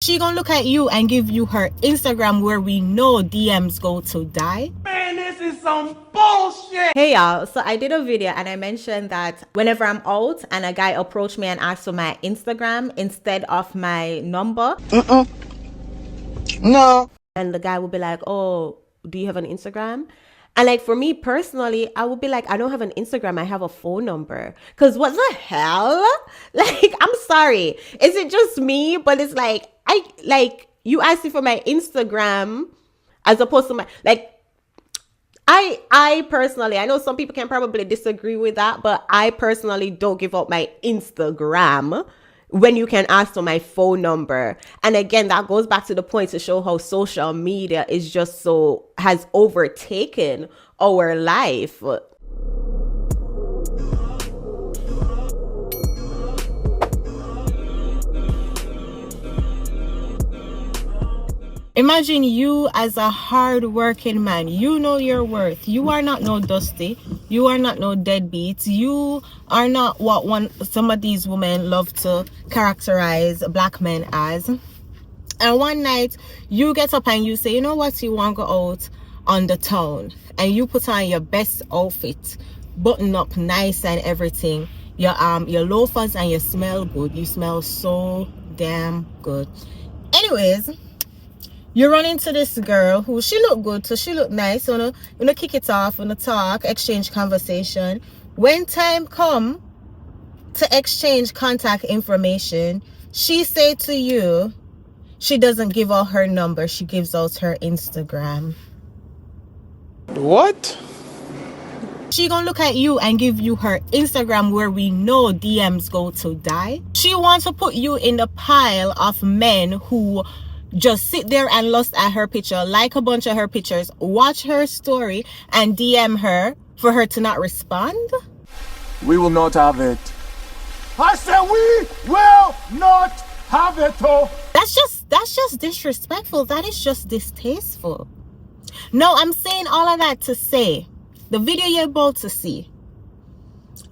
She gonna look at you and give you her Instagram where we know DMs go to die. Man, this is some bullshit. Hey y'all, so I did a video and I mentioned that whenever I'm out and a guy approached me and asked for my Instagram instead of my number, No. and the guy would be like, oh, do you have an Instagram? And like for me personally, I would be like, I don't have an Instagram, I have a phone number. Cause what the hell? Like, I'm sorry. Is it just me? But it's like, you asking for my Instagram as opposed to my, like, I personally, I know some people can probably disagree with that, but I personally don't give up my Instagram when you can ask for my phone number. And again, that goes back to the point to show how social media is just has overtaken our life. Imagine you as a hard-working man. You know your worth. You are not no dusty. You are not no deadbeat. You are not what some of these women love to characterize black men as. And one night, you get up and you say, you know what, you want to go out on the town. And you put on your best outfit, button up nice and everything. Your loafers, and you smell good. You smell so damn good. Anyways, you run into this girl who she look good, so she look nice. You know, kick it off, talk, exchange conversation. When time come to exchange contact information, she say to you, she doesn't give out her number, she gives out her Instagram. What? She gonna look at you and give you her Instagram where we know DMs go to die. She wants to put you in the pile of men who just sit there and lust at her picture, like a bunch of her pictures, watch her story, and DM her for her to not respond. We will not have it. I said we will not have it. Oh. That's just disrespectful. That is just distasteful. No, I'm saying all of that to say, the video you're about to see,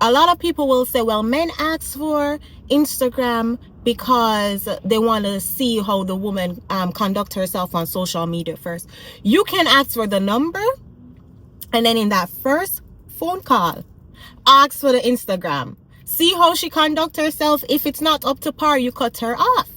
a lot of people will say, well, men ask for Instagram because they want to see how the woman conduct herself on social media first. You can ask for the number, and then in that first phone call, ask for the Instagram. See how she conduct herself. If it's not up to par, you cut her off.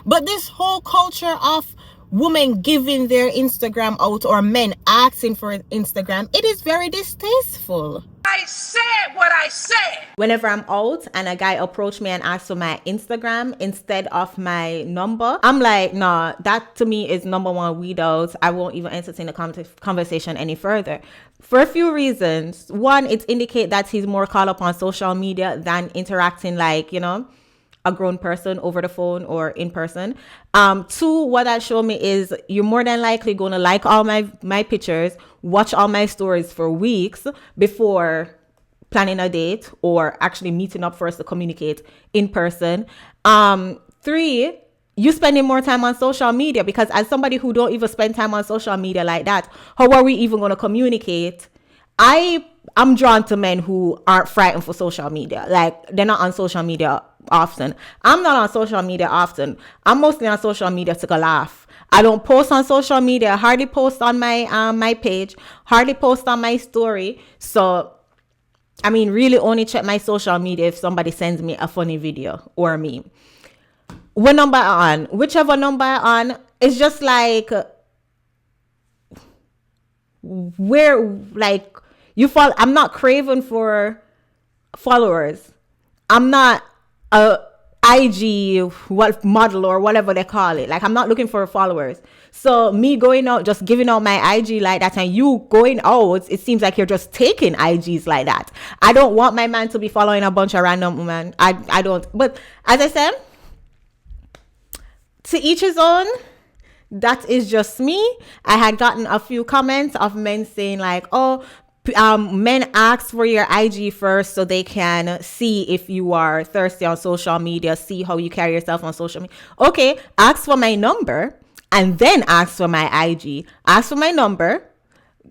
But this whole culture of women giving their Instagram out or men asking for Instagram, it is very distasteful. I said what I said. Whenever I'm out and a guy approached me and asked for my Instagram instead of my number, I'm like, nah, that to me is number one weed out. I won't even entertain the conversation any further. For a few reasons. One, it indicates that he's more caught up on social media than interacting like, a grown person over the phone or in person. Two, what that showed me is you're more than likely going to like all my pictures, watch all my stories for weeks before planning a date or actually meeting up for us to communicate in person. Three, you spending more time on social media, because as somebody who don't even spend time on social media like that, how are we even going to communicate? I'm drawn to men who aren't frightened for social media. Like, they're not on social media often. I'm not on social media often. I'm mostly on social media to go laugh. I don't post on social media. Hardly post on my page. Hardly post on my story. So, I mean, really only check my social media if somebody sends me a funny video or a meme. What number on? Whichever number on, it's just like where, like, you follow. I'm not craving for followers. I'm not a IG model or whatever they call it. Like, I'm not looking for followers. So me going out, just giving out my IG like that, and you going out, it seems like you're just taking IGs like that. I don't want my man to be following a bunch of random women. I don't. But as I said, to each his own. That is just me. I had gotten a few comments of men saying like, oh, men ask for your IG first so they can see if you are thirsty on social media, see how you carry yourself on social media. Okay, ask for my number and then ask for my IG. Ask for my number,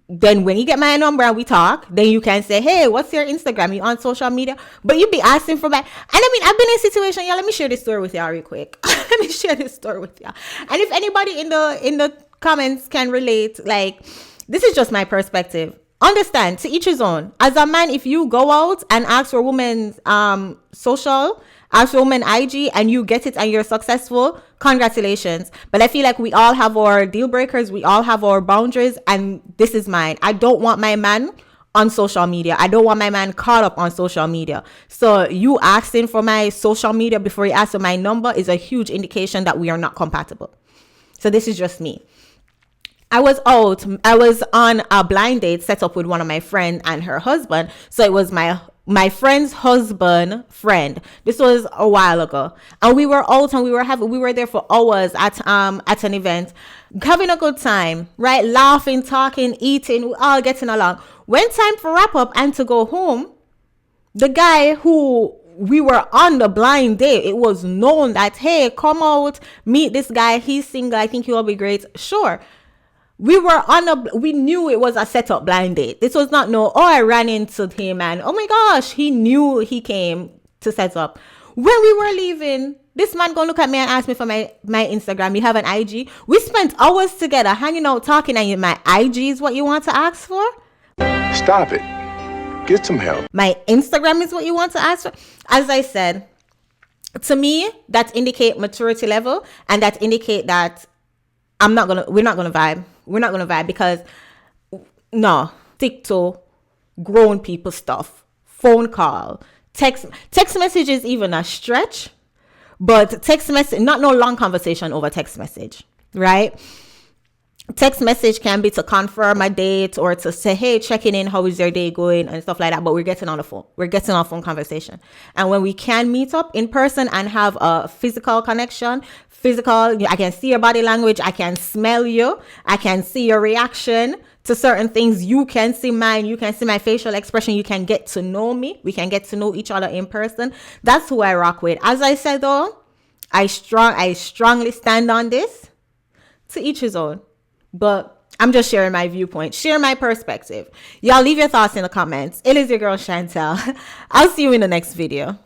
Then when you get my number and we talk, then you can say, hey, what's your Instagram? You on social media? But you be asking for my, and I mean, I've been in a situation, let me share this story with y'all real quick. Let me share this story with y'all. And if anybody in the comments can relate, like, this is just my perspective. Understand, to each his own. As a man, if you go out and ask for a woman's social, ask for a woman IG, and you get it and you're successful, congratulations. But I feel like we all have our deal breakers, we all have our boundaries, and this is mine. I don't want my man on social media. I don't want my man caught up on social media. So you asking for my social media before you ask for my number is a huge indication that we are not compatible. So this is just me. I was on a blind date set up with one of my friends and her husband. So it was my friend's husband friend. This was a while ago. And we were out and we were there for hours at an event, having a good time, right? Laughing, talking, eating, all getting along. When time for wrap up and to go home, the guy who we were on the blind date, it was known that, hey, come out, meet this guy. He's single. I think he will be great. Sure. We knew it was a setup blind date. This was not I ran into him and oh my gosh, he knew he came to set up. When we were leaving, this man gonna look at me and ask me for my Instagram. You have an IG? We spent hours together hanging out, talking, and my IG is what you want to ask for? Stop it. Get some help. My Instagram is what you want to ask for? As I said, to me, that indicate maturity level, and that indicate that we're not gonna vibe. We're not gonna vibe because no, TikTok, grown people stuff, phone call, text message is even a stretch, but text message, not no long conversation over text message, right? Text message can be to confirm a date or to say, hey, checking in, how is your day going and stuff like that. But we're getting on the phone. We're getting on phone conversation. And when we can meet up in person and have a physical connection, I can see your body language. I can smell you. I can see your reaction to certain things. You can see mine. You can see my facial expression. You can get to know me. We can get to know each other in person. That's who I rock with. As I said, though, I strongly stand on this. To each his own. But I'm just sharing my viewpoint, share my perspective. Y'all leave your thoughts in the comments. It is your girl, Chantel. I'll see you in the next video.